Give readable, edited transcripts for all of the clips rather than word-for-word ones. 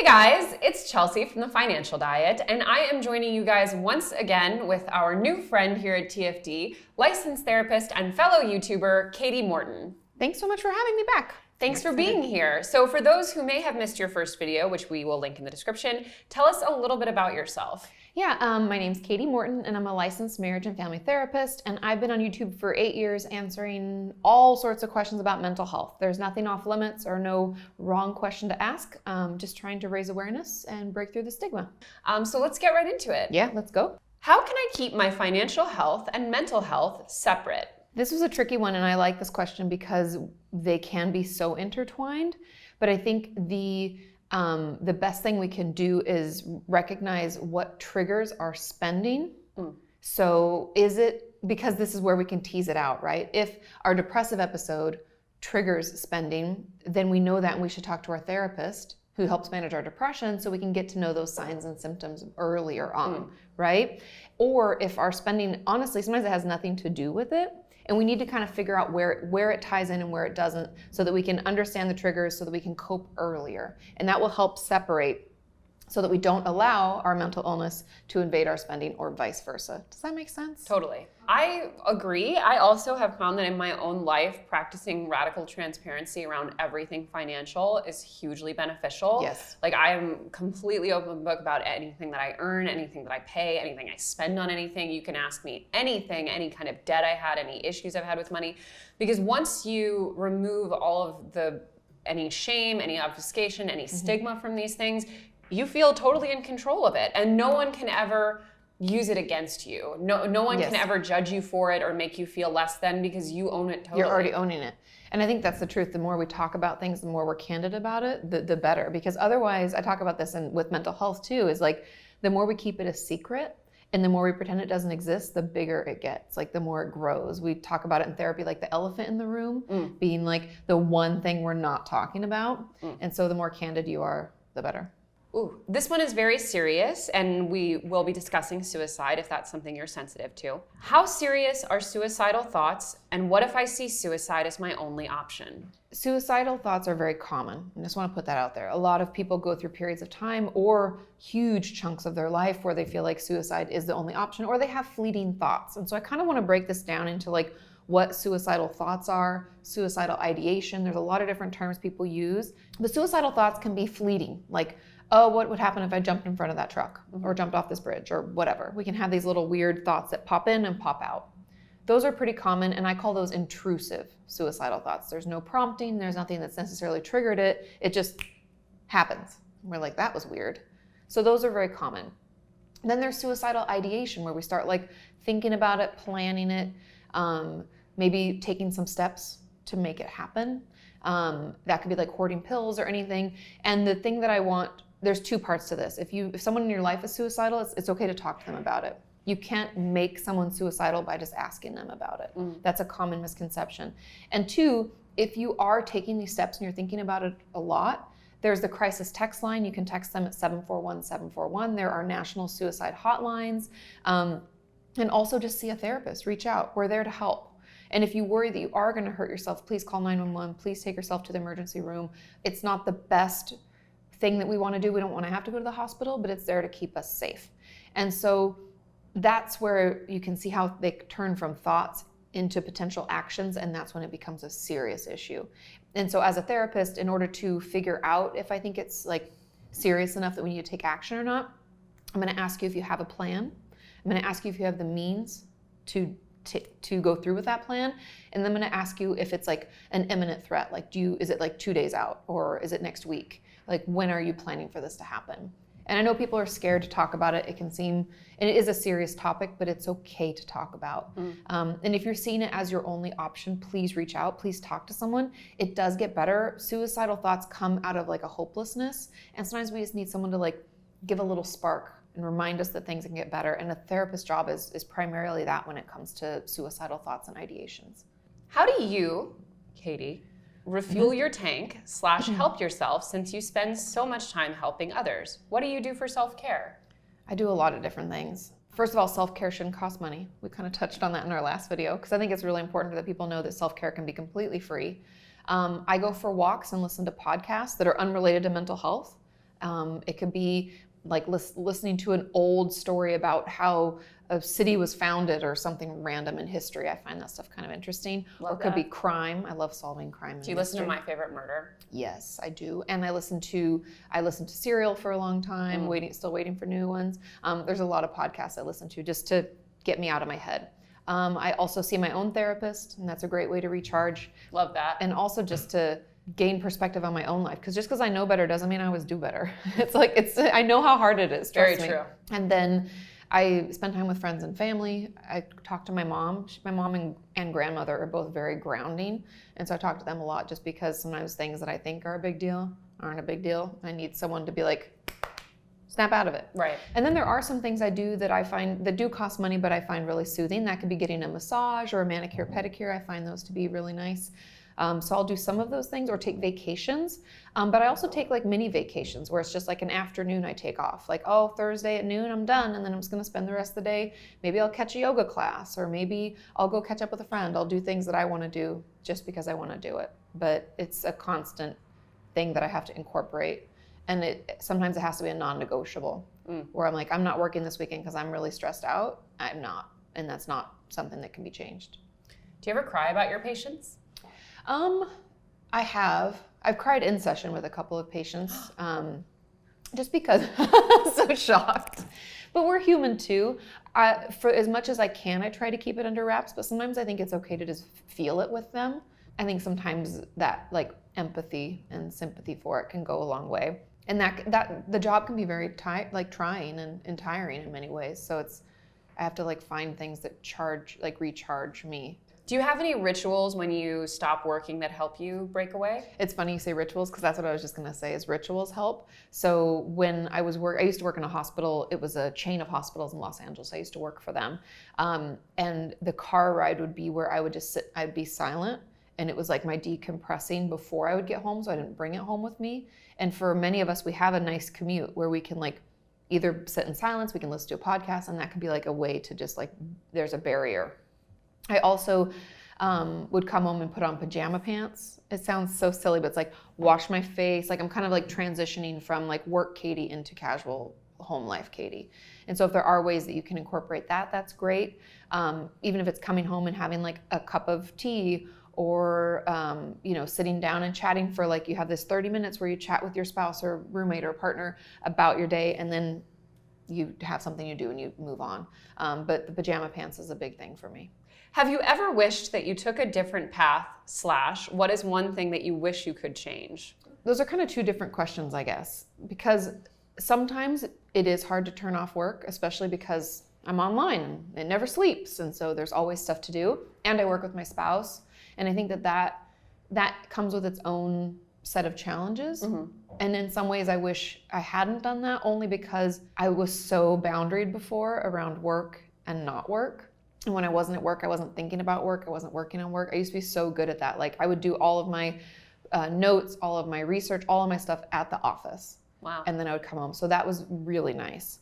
Hey guys, it's Chelsea from The Financial Diet, and I am joining you guys once again with our new friend here at TFD, licensed therapist and fellow YouTuber, Kati Morton. Thanks so much for having me back. Thanks for being here. So for those who may have missed your first video, which we will link in the description, tell us a little bit about yourself. Yeah, my name's Kati Morton, and I'm a licensed marriage and family therapist, and I've been on YouTube for 8 years answering all sorts of questions about mental health. There's nothing off limits or no wrong question to ask, just trying to raise awareness and break through the stigma. So let's get right into it. Yeah, let's go. How can I keep my financial health and mental health separate? This was a tricky one, and I like this question because they can be so intertwined, but I think the best thing we can do is recognize what triggers our spending. So is it, because this is where we can tease it out, right? If our depressive episode triggers spending, then we know that and we should talk to our therapist who helps manage our depression so we can get to know those signs and symptoms earlier on, right? Or if our spending, honestly, sometimes it has nothing to do with it, and we need to kind of figure out where it ties in and where it doesn't so that we can understand the triggers so that we can cope earlier. And that will help separate so that we don't allow our mental illness to invade our spending or vice versa. Does that make sense? Totally. I agree. I also have found that in my own life, practicing radical transparency around everything financial is hugely beneficial. Yes. Like I am completely open book about anything that I earn, anything that I pay, anything I spend on anything. You can ask me anything, any kind of debt I had, any issues I've had with money. Because once you remove all of any shame, any obfuscation, any stigma from these things, you feel totally in control of it, and no one can ever use it against you. No one can ever judge you for it or make you feel less than because you own it totally. You're already owning it. And I think that's the truth. The more we talk about things, the more we're candid about it, the better. Because otherwise, I talk about this with mental health too, is like the more we keep it a secret and the more we pretend it doesn't exist, the bigger it gets, like the more it grows. We talk about it in therapy like the elephant in the room being like the one thing we're not talking about. And so the more candid you are, the better. Ooh, this one is very serious, and we will be discussing suicide if that's something you're sensitive to. How serious are suicidal thoughts, and what if I see suicide as my only option? Suicidal thoughts are very common. I just want to put that out there. A lot of people go through periods of time or huge chunks of their life where they feel like suicide is the only option, or they have fleeting thoughts. And so I kind of want to break this down into like what suicidal thoughts are, suicidal ideation. There's a lot of different terms people use. But suicidal thoughts can be fleeting, like, oh, what would happen if I jumped in front of that truck or jumped off this bridge or whatever. We can have these little weird thoughts that pop in and pop out. Those are pretty common, and I call those intrusive suicidal thoughts. There's no prompting, there's nothing that's necessarily triggered it. It just happens. We're like, that was weird. So those are very common. Then there's suicidal ideation, where we start like thinking about it, planning it, maybe taking some steps to make it happen. That could be like hoarding pills or anything. And the thing that I want, there's two parts to this. If someone in your life is suicidal, it's okay to talk to them about it. You can't make someone suicidal by just asking them about it. That's a common misconception. And two, if you are taking these steps and you're thinking about it a lot, there's the crisis text line. You can text them at 741-741. There are national suicide hotlines. And also just see a therapist, reach out. We're there to help. And if you worry that you are going to hurt yourself, please call 911. Please take yourself to the emergency room. It's not the best thing that we want to do. We don't want to have to go to the hospital, but it's there to keep us safe. And so that's where you can see how they turn from thoughts into potential actions, and that's when it becomes a serious issue. And so as a therapist, in order to figure out if I think it's like serious enough that we need to take action or not, I'm going to ask you if you have a plan. I'm going to ask you if you have the means to go through with that plan. And then I'm going to ask you if it's like an imminent threat. Like, is it like 2 days out, or is it next week? Like, when are you planning for this to happen? And I know people are scared to talk about it. It can seem, and it is a serious topic, but it's okay to talk about. And if you're seeing it as your only option, please reach out. Please talk to someone. It does get better. Suicidal thoughts come out of like a hopelessness. And sometimes we just need someone to like give a little spark and remind us that things can get better. And a therapist's job is primarily that when it comes to suicidal thoughts and ideations. How do you, Kati, refuel your tank / help yourself, since you spend so much time helping others? What do you do for self-care? I do a lot of different things. First of all, self-care shouldn't cost money. We kind of touched on that in our last video, because I think it's really important that people know that self-care can be completely free. I go for walks and listen to podcasts that are unrelated to mental health. It could be like listening to an old story about how a city was founded or something random in history. I find that stuff kind of interesting. Love or it could be that. crime. I love solving crime. Do you listen to My Favorite Murder? Yes, I do. And I listen to Serial for a long time, still waiting for new ones. There's a lot of podcasts I listen to just to get me out of my head. I also see my own therapist, and that's a great way to recharge. Love that. And also just to gain perspective on my own life, because just because I know better doesn't mean I always do better. I know how hard it is. Very true. And then I spend time with friends and family. I talk to my mom. My mom and grandmother are both very grounding, and so I talk to them a lot just because sometimes things that I think are a big deal aren't a big deal. I need someone to be like, snap out of it. Right. And then there are some things I do that I find that do cost money, but I find really soothing. That could be getting a massage or a manicure, pedicure. I find those to be really nice. So I'll do some of those things or take vacations. But I also take like mini vacations where it's just like an afternoon I take off. Like, oh, Thursday at noon, I'm done. And then I'm just going to spend the rest of the day. Maybe I'll catch a yoga class, or maybe I'll go catch up with a friend. I'll do things that I want to do just because I want to do it. But it's a constant thing that I have to incorporate. And sometimes it has to be a non-negotiable where I'm like, I'm not working this weekend because I'm really stressed out. I'm not. And that's not something that can be changed. Do you ever cry about your patients? I have. I've cried in session with a couple of patients, just because I'm so shocked. But we're human too. For as much as I can, I try to keep it under wraps, but sometimes I think it's okay to just feel it with them. I think sometimes that like empathy and sympathy for it can go a long way. And that the job can be very trying and tiring in many ways. So I have to like find things that recharge me. Do you have any rituals when you stop working that help you break away? It's funny you say rituals, because that's what I was just going to say is rituals help. So when I used to work in a hospital. It was a chain of hospitals in Los Angeles. I used to work for them. And the car ride would be where I would just sit, I'd be silent. And it was like my decompressing before I would get home, so I didn't bring it home with me. And for many of us, we have a nice commute where we can like either sit in silence, we can listen to a podcast, and that can be like a way to just like, there's a barrier. I also would come home and put on pajama pants. It sounds so silly, but it's like wash my face. Like I'm kind of like transitioning from like work Katie into casual home life Katie. And so if there are ways that you can incorporate that, that's great. Even if it's coming home and having like a cup of tea, or sitting down and chatting for like, you have this 30 minutes where you chat with your spouse or roommate or partner about your day, and then you have something you do and you move on. But the pajama pants is a big thing for me. Have you ever wished that you took a different path / what is one thing that you wish you could change? Those are kind of two different questions, I guess, because sometimes it is hard to turn off work, especially because I'm online and it never sleeps. And so there's always stuff to do. And I work with my spouse. And I think that comes with its own set of challenges. Mm-hmm. And in some ways I wish I hadn't done that, only because I was so boundaried before around work and not work. And when I wasn't at work, I wasn't thinking about work. I wasn't working on work. I used to be so good at that. Like I would do all of my notes, all of my research, all of my stuff at the office. Wow. And then I would come home. So that was really nice.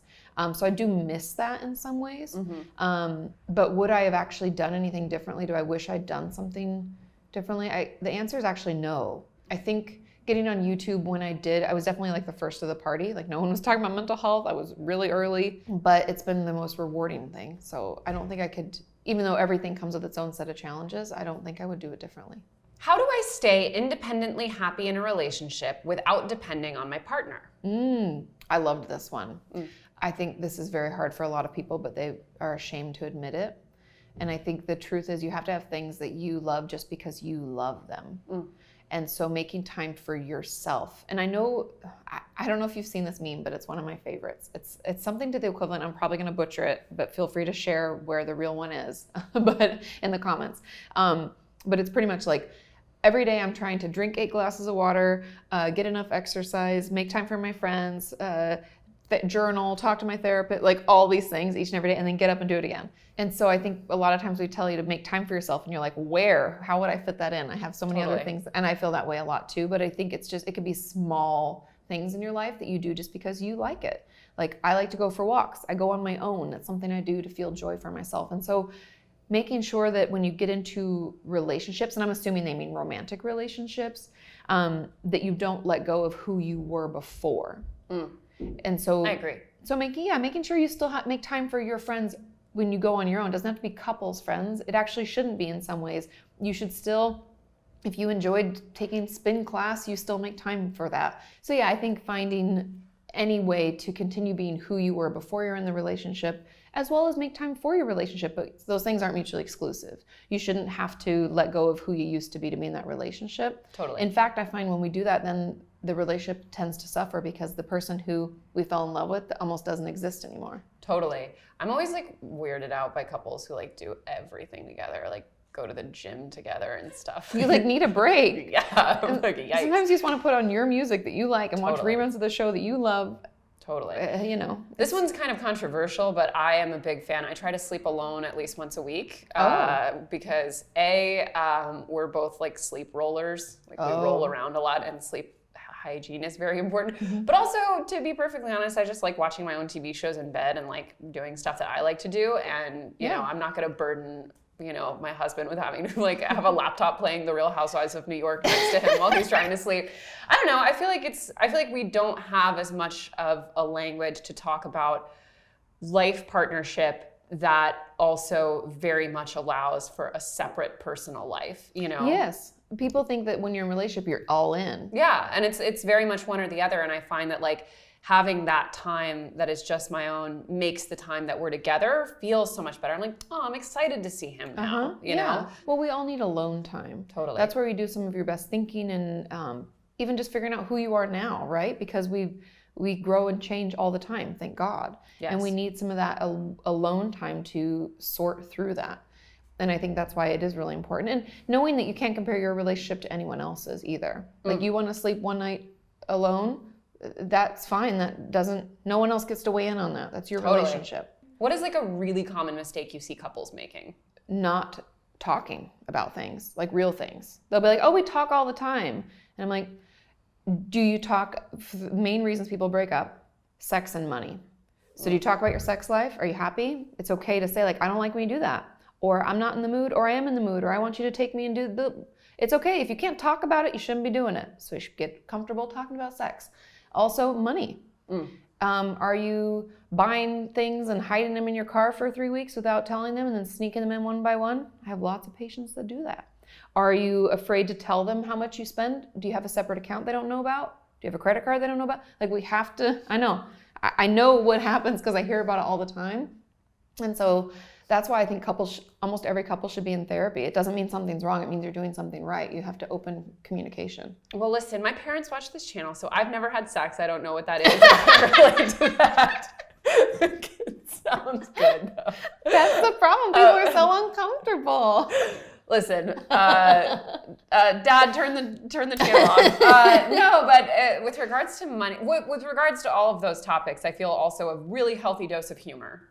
So I do miss that in some ways. Mm-hmm. But would I have actually done anything differently? Do I wish I'd done something differently? The answer is actually no. I think getting on YouTube when I did, I was definitely like the first of the party. Like no one was talking about mental health. I was really early, but it's been the most rewarding thing. So I don't think I could, even though everything comes with its own set of challenges, I don't think I would do it differently. How do I stay independently happy in a relationship without depending on my partner? I loved this one. I think this is very hard for a lot of people, but they are ashamed to admit it. And I think the truth is you have to have things that you love just because you love them. And so making time for yourself. And I know, I don't know if you've seen this meme, but it's one of my favorites. It's something to the equivalent, I'm probably gonna butcher it, but feel free to share where the real one is, but in the comments. But it's pretty much like, every day I'm trying to drink 8 glasses of water, get enough exercise, make time for my friends, journal, talk to my therapist, like all these things each and every day, and then get up and do it again. And so I think a lot of times we tell you to make time for yourself and you're like, where? How would I fit that in? I have so many other things, and I feel that way a lot too, but I think it's just, it could be small things in your life that you do just because you like it. Like I like to go for walks. I go on my own. That's something I do to feel joy for myself. And so making sure that when you get into relationships, and I'm assuming they mean romantic relationships, that you don't let go of who you were before. And so I agree. So making sure you still make time for your friends when you go on your own. It doesn't have to be couples friends. It actually shouldn't be in some ways. You should still, if you enjoyed taking spin class, you still make time for that. So yeah, I think finding any way to continue being who you were before you're in the relationship, as well as make time for your relationship, but those things aren't mutually exclusive. You shouldn't have to let go of who you used to be in that relationship. Totally. In fact, I find when we do that, then the relationship tends to suffer because the person who we fell in love with almost doesn't exist anymore. Totally. I'm always like weirded out by couples who like do everything together, like go to the gym together and stuff. You like need a break. Yeah. I'm like, yikes. Sometimes you just want to put on your music that you like and watch reruns of the show that you love. Totally. This one's kind of controversial, but I am a big fan. I try to sleep alone at least once a week because we're both like sleep rollers. Like we roll around a lot, and sleep hygiene is very important. But also, to be perfectly honest, I just like watching my own TV shows in bed and like doing stuff that I like to do. And you know, I'm not going to burden my husband with having to like have a laptop playing The Real Housewives of New York next to him while he's trying to sleep. I don't know. I feel like we don't have as much of a language to talk about life partnership that also very much allows for a separate personal life, Yes. People think that when you're in a relationship, you're all in. Yeah, and it's very much one or the other. And I find that like having that time that is just my own makes the time that we're together feel so much better. I'm like, oh, I'm excited to see him now, you know? Well, we all need alone time. Totally. That's where you do some of your best thinking and even just figuring out who you are now, right? Because we grow and change all the time, thank God. Yes. And we need some of that alone time to sort through that. And I think that's why it is really important. And knowing that you can't compare your relationship to anyone else's either. Like you want to sleep one night alone, that's fine. No one else gets to weigh in on that. That's your relationship. What is like a really common mistake you see couples making? Not talking about things, like real things. They'll be like, oh, we talk all the time. And I'm like, do you talk, main reasons people break up, sex and money. So do you talk about your sex life? Are you happy? It's okay to say like, I don't like when you do that. Or I'm not in the mood, or I am in the mood, or I want you to take me and do the. It's okay. If you can't talk about it, you shouldn't be doing it. So you should get comfortable talking about sex. Also, money. Are you buying things and hiding them in your car for 3 weeks without telling them and then sneaking them in one by one? I have lots of patients that do that. Are you afraid to tell them how much you spend? Do you have a separate account they don't know about? Do you have a credit card they don't know about? Like we have to, I know what happens because I hear about it all the time. And so that's why I think almost every couple should be in therapy. It doesn't mean something's wrong. It means you're doing something right. You have to open communication. Well, listen, my parents watch this channel, so I've never had sex. I don't know what that is. I can't relate to that. It sounds good, though. That's the problem. People are so uncomfortable. Listen, Dad, turn the channel off. No, but with regards to money, with regards to all of those topics, I feel also a really healthy dose of humor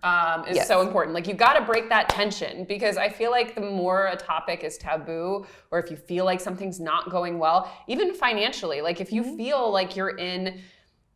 is so important. Like you got to break that tension because I feel like the more a topic is taboo, or if you feel like something's not going well, even financially, like if you feel like you're in.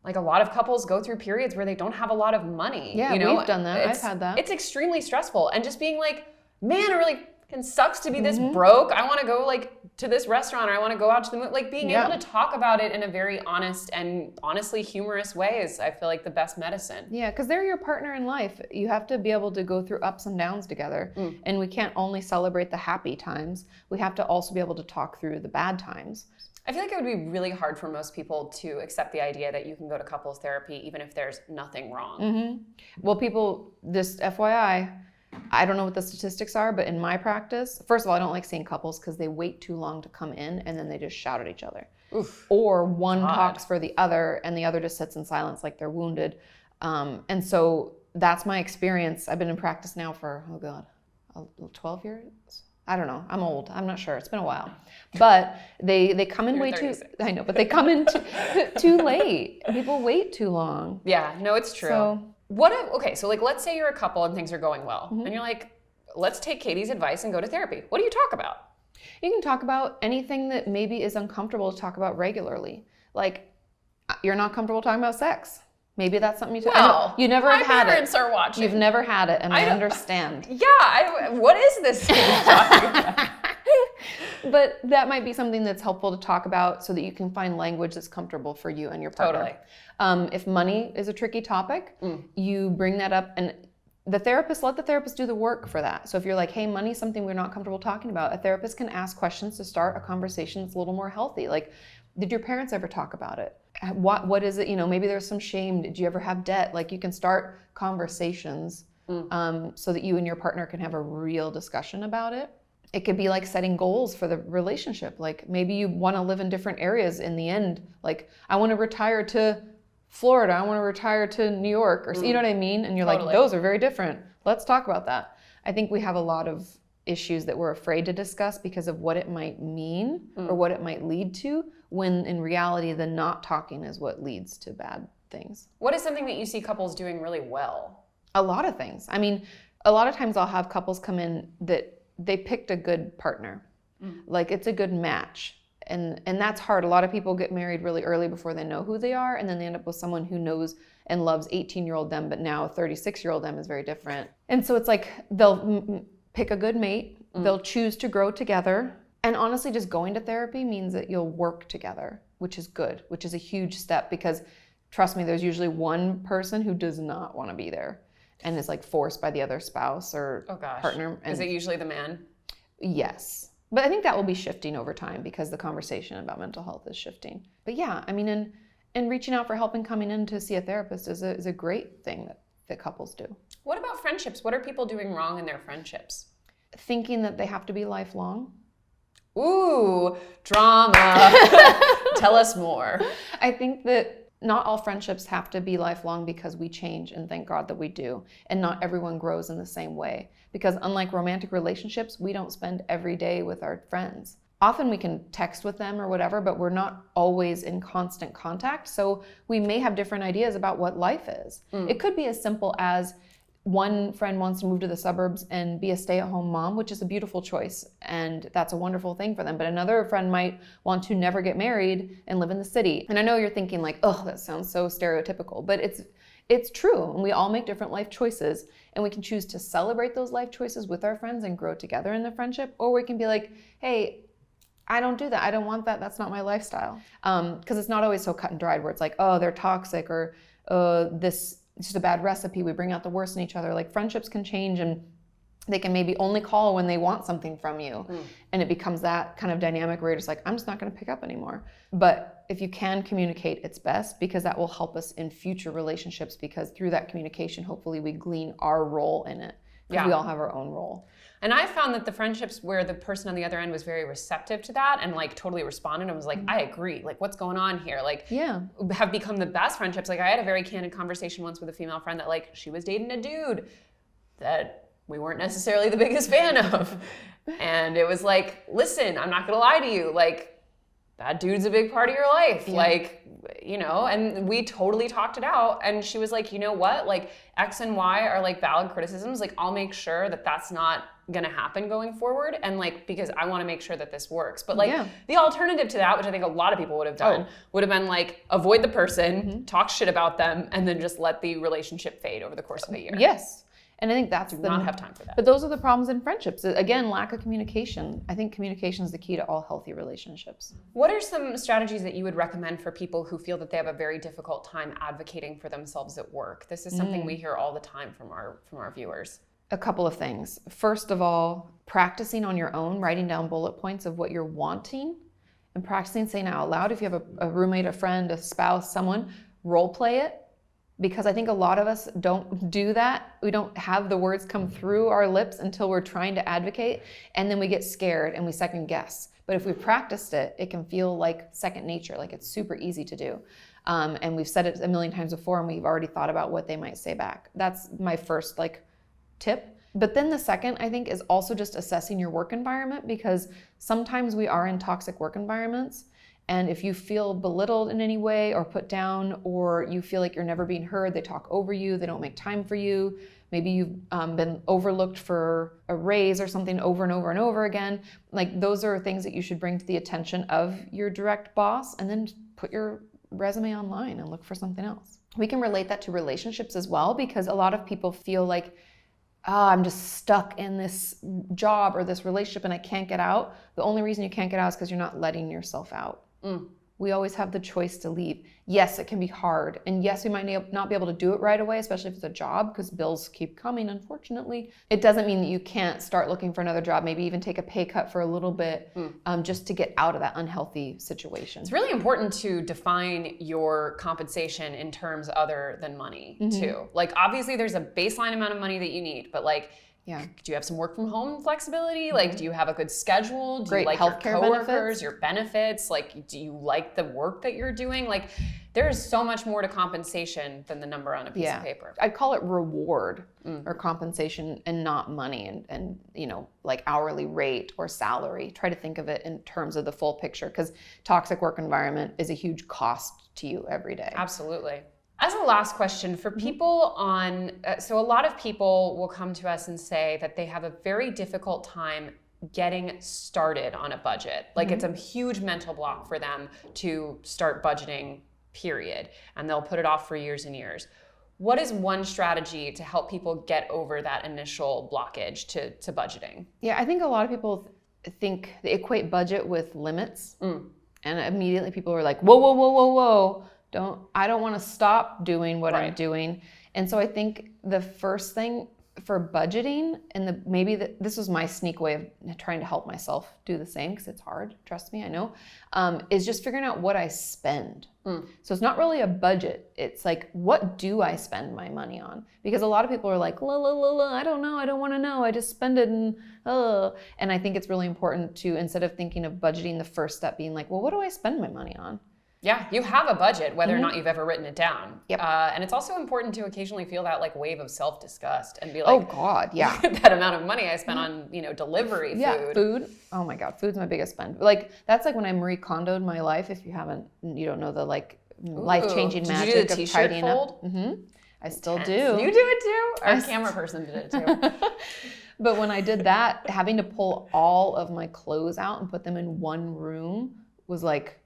Like a lot of couples go through periods where they don't have a lot of money. Yeah, we've done that. I've had that. It's extremely stressful, and just being like, man, it really sucks to be this broke. I want to go like to this restaurant, or I want to go out to the moon. Like being able to talk about it in a very honest and honestly humorous way is, I feel like, the best medicine. Yeah, because they're your partner in life. You have to be able to go through ups and downs together, and we can't only celebrate the happy times. We have to also be able to talk through the bad times. I feel like it would be really hard for most people to accept the idea that you can go to couples therapy even if there's nothing wrong. Well, people, just FYI, I don't know what the statistics are, but in my practice, first of all, I don't like seeing couples because they wait too long to come in and then they just shout at each other. Oof. Or one talks for the other and the other just sits in silence like they're wounded. And so that's my experience. I've been in practice now for, 12 years? I don't know. I'm old. I'm not sure. It's been a while. But they come in way 36. too, I know, but they come in too late. People wait too long. Yeah, no, it's true. So, so like let's say you're a couple and things are going well and you're like, let's take Katie's advice and go to therapy. What do you talk about? You can talk about anything that maybe is uncomfortable to talk about regularly. Like you're not comfortable talking about sex. Maybe that's something you Well, you never have had it. My parents are watching. You've never had it, and I understand. Yeah, what is this thing you're talking about? But that might be something that's helpful to talk about so that you can find language that's comfortable for you and your partner. Totally. If money is a tricky topic, you bring that up, and let the therapist do the work for that. So if you're like, hey, money's something we're not comfortable talking about, a therapist can ask questions to start a conversation that's a little more healthy. Like, did your parents ever talk about it? What is it? Maybe there's some shame. Did you ever have debt? Like, you can start conversations so that you and your partner can have a real discussion about it. It could be like setting goals for the relationship. Like, maybe you want to live in different areas in the end. Like, I want to retire to Florida, I want to retire to New York, or you know what I mean? And you're like, those are very different. Let's talk about that. I think we have a lot of issues that we're afraid to discuss because of what it might mean or what it might lead to, when in reality, the not talking is what leads to bad things. What is something that you see couples doing really well? A lot of things. I mean, a lot of times I'll have couples come in that they picked a good partner. Like, it's a good match. And that's hard. A lot of people get married really early before they know who they are, and then they end up with someone who knows and loves 18-year-old them, but now 36-year-old them is very different. And so it's like they'll pick a good mate, they'll choose to grow together, and honestly, just going to therapy means that you'll work together, which is good, which is a huge step, because trust me, there's usually one person who does not want to be there and is like forced by the other spouse or partner. Is it usually the man? Yes. But I think that will be shifting over time because the conversation about mental health is shifting. But yeah, I mean, and reaching out for help and coming in to see a therapist is a great thing that couples do. What about friendships? What are people doing wrong in their friendships? Thinking that they have to be lifelong. Ooh, drama. Tell us more. I think that not all friendships have to be lifelong because we change, and thank God that we do. And not everyone grows in the same way. Because unlike romantic relationships, we don't spend every day with our friends. Often we can text with them or whatever, but we're not always in constant contact. So we may have different ideas about what life is. It could be as simple as one friend wants to move to the suburbs and be a stay-at-home mom, which is a beautiful choice, and that's a wonderful thing for them. But another friend might want to never get married and live in the city. And I know you're thinking like, oh, that sounds so stereotypical, but it's true. And we all make different life choices, and we can choose to celebrate those life choices with our friends and grow together in the friendship, or we can be like, hey, I don't do that. I don't want that. That's not my lifestyle. Because it's not always so cut and dried where it's like, oh, they're toxic, or this it's just a bad recipe. We bring out the worst in each other. Like, friendships can change, and they can maybe only call when they want something from you. And it becomes that kind of dynamic where you're just like, I'm just not going to pick up anymore. But if you can communicate, it's best, because that will help us in future relationships, because through that communication, hopefully we glean our role in it. Because we all have our own role. And I found that the friendships where the person on the other end was very receptive to that and like totally responded and was like, I agree, like, what's going on here? Like, have become the best friendships. Like, I had a very candid conversation once with a female friend that like she was dating a dude that we weren't necessarily the biggest fan of. And it was like, listen, I'm not gonna lie to you, like, that dude's a big part of your life. Like, and we totally talked it out. And she was like, you know what? Like, X and Y are like valid criticisms. Like, I'll make sure that that's not gonna happen going forward. And like, because I wanna make sure that this works. But like the alternative to that, which I think a lot of people would have done, would have been like, avoid the person, talk shit about them, and then just let the relationship fade over the course of a year. Yes. And I think that's not have time for that. But those are the problems in friendships. Again, lack of communication. I think communication is the key to all healthy relationships. What are some strategies that you would recommend for people who feel that they have a very difficult time advocating for themselves at work? This is something we hear all the time from our viewers. A couple of things. First of all, practicing on your own, writing down bullet points of what you're wanting, and practicing saying it out loud. If you have a roommate, a friend, a spouse, someone, role play it. Because I think a lot of us don't do that. We don't have the words come through our lips until we're trying to advocate, and then we get scared and we second guess. But if we practiced it, it can feel like second nature, like it's super easy to do. And we've said it a million times before, and we've already thought about what they might say back. That's my first tip. But then the second, I think, is also just assessing your work environment, because sometimes we are in toxic work environments. And if you feel belittled in any way or put down, or you feel like you're never being heard, they talk over you, they don't make time for you, maybe you've been overlooked for a raise or something over and over and over again, like, those are things that you should bring to the attention of your direct boss, and then put your resume online and look for something else. We can relate that to relationships as well, because a lot of people feel like I'm just stuck in this job or this relationship and I can't get out. The only reason you can't get out is because you're not letting yourself out. We always have the choice to leave. Yes, it can be hard. And yes, we might not be able to do it right away, especially if it's a job, because bills keep coming, unfortunately. It doesn't mean that you can't start looking for another job, maybe even take a pay cut for a little bit, just to get out of that unhealthy situation. It's really important to define your compensation in terms other than money, too. Like, obviously, there's a baseline amount of money that you need, but like, do you have some work from home flexibility? Like, do you have a good schedule? Do you like your coworkers, your benefits? Like, do you like the work that you're doing? Like, there's so much more to compensation than the number on a piece of paper. I'd call it reward or compensation and not money and like hourly rate or salary. Try to think of it in terms of the full picture, because toxic work environment is a huge cost to you every day. Absolutely. As a last question for people so a lot of people will come to us and say that they have a very difficult time getting started on a budget. Like it's a huge mental block for them to start budgeting, period. And they'll put it off for years and years. What is one strategy to help people get over that initial blockage to budgeting? Yeah, I think a lot of people think they equate budget with limits. And immediately people are like, whoa, whoa, whoa, whoa, whoa. I don't want to stop doing what I'm doing. And so I think the first thing for budgeting, and this was my sneak way of trying to help myself do the same, because it's hard, trust me, I know, is just figuring out what I spend. So it's not really a budget. It's like, what do I spend my money on? Because a lot of people are like, I don't know, I don't want to know, I just spend it and I think it's really important to, instead of thinking of budgeting, the first step being like, well, what do I spend my money on? Yeah, you have a budget, whether or not you've ever written it down. And it's also important to occasionally feel that like wave of self-disgust and be like, oh God, yeah. that amount of money I spent on, delivery food. Oh my God, food's my biggest spend. Like that's like when I Marie Kondoed my life. If you don't know the like life-changing magic you do the of t-shirt tidying fold? up. I still do. You do it too? Our camera person did it too. But when I did that, having to pull all of my clothes out and put them in one room was like,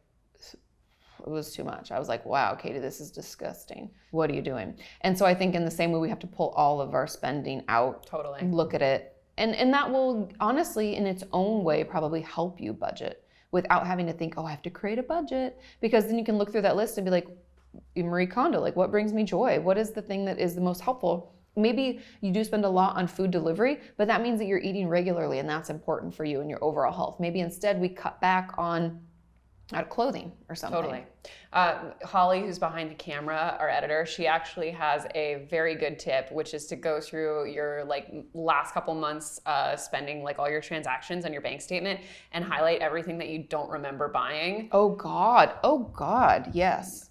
it was too much. I was like, wow, Katie, this is disgusting. What are you doing? And so I think in the same way, we have to pull all of our spending out. Totally. Look at it. And that will honestly, in its own way, probably help you budget without having to think, oh, I have to create a budget. Because then you can look through that list and be like, Marie Kondo, like what brings me joy? What is the thing that is the most helpful? Maybe you do spend a lot on food delivery, but that means that you're eating regularly and that's important for you and your overall health. Maybe instead we cut back on clothing or something. Totally. Holly, who's behind the camera, our editor, she actually has a very good tip, which is to go through your like last couple months spending, like all your transactions on your bank statement, and highlight everything that you don't remember buying. Oh God, yes.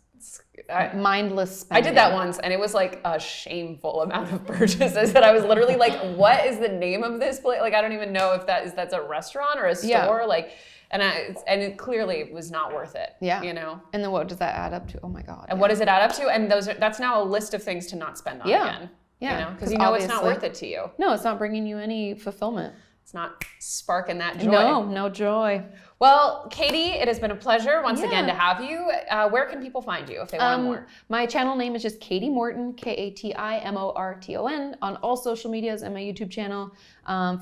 Mindless spending. I did that once, and it was like a shameful amount of purchases that I was literally like, what is the name of this place? Like, I don't even know if that's a restaurant or a store. Like, and it clearly was not worth it. Yeah. And then what does that add up to? Oh my God. And what does it add up to? And that's now a list of things to not spend on again. Yeah. Because it's not worth it to you. No, it's not bringing you any fulfillment. It's not sparking that joy. No joy. Well, Katie, it has been a pleasure once again to have you. Where can people find you if they want more? My channel name is just Kati Morton, KATIMORTON, on all social medias and my YouTube channel.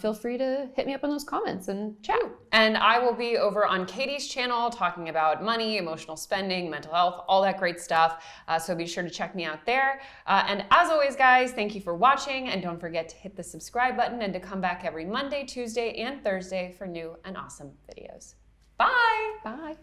Feel free to hit me up in those comments and chat. And I will be over on Katie's channel talking about money, emotional spending, mental health, all that great stuff. So be sure to check me out there. And as always, guys, thank you for watching. And don't forget to hit the subscribe button and to come back every Monday, Tuesday, and Thursday for new and awesome videos. Bye. Bye.